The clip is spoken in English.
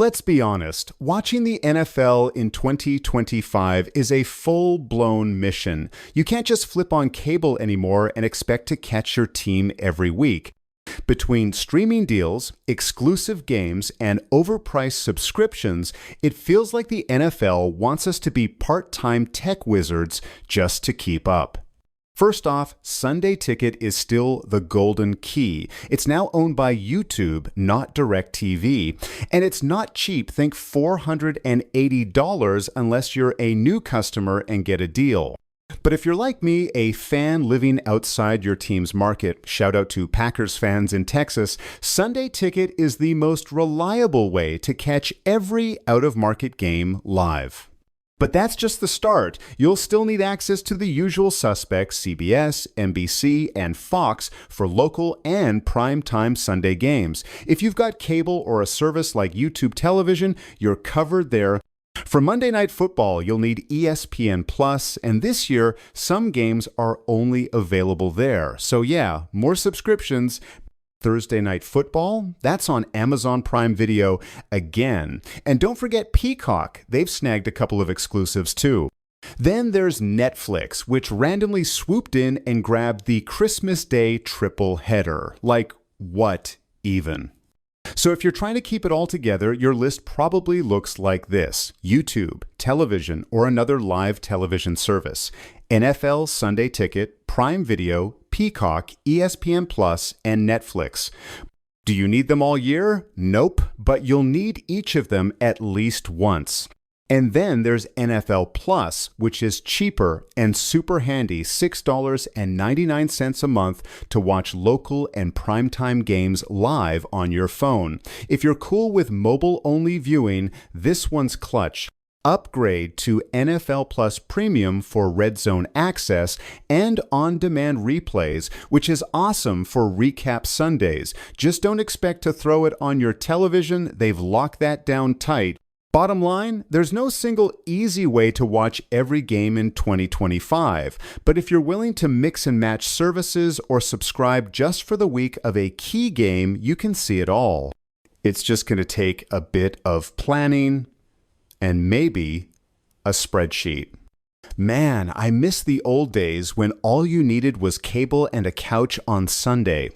Let's be honest, watching the NFL in 2025 is a full-blown mission. You can't just flip on cable anymore and expect to catch your team every week. Between streaming deals, exclusive games, and overpriced subscriptions, it feels like the NFL wants us to be part-time tech wizards just to keep up. First off, Sunday Ticket is still the golden key. It's now owned by YouTube, not DirecTV. And it's not cheap, think $480 unless you're a new customer and get a deal. But if you're like me, a fan living outside your team's market, shout out to Packers fans in Texas, Sunday Ticket is the most reliable way to catch every out-of-market game live. But that's just the start. You'll still need access to the usual suspects, CBS, NBC, and Fox for local and primetime Sunday games. If you've got cable or a service like YouTube television, you're covered there. For Monday Night Football, you'll need ESPN Plus, and this year, some games are only available there. So yeah, more subscriptions. Thursday Night Football, that's on Amazon Prime Video again. And don't forget Peacock, they've snagged a couple of exclusives too. Then there's Netflix, which randomly swooped in and grabbed the Christmas Day triple header. Like, what even? So if you're trying to keep it all together, your list probably looks like this: YouTube, television, or another live television service, NFL Sunday Ticket, Prime Video, Peacock, ESPN Plus, and Netflix. Do you need them all year? Nope, but you'll need each of them at least once. And then there's NFL Plus, which is cheaper and super handy, $6.99 a month to watch local and primetime games live on your phone. If you're cool with mobile-only viewing, this one's clutch. Upgrade to NFL Plus Premium for Red Zone access and on-demand replays, which is awesome for recap Sundays. Just don't expect to throw it on your television. They've locked that down tight. Bottom line, there's no single easy way to watch every game in 2025, but if you're willing to mix and match services or subscribe just for the week of a key game, you can see it all. It's just going to take a bit of planning and maybe a spreadsheet. Man, I miss the old days when all you needed was cable and a couch on Sunday.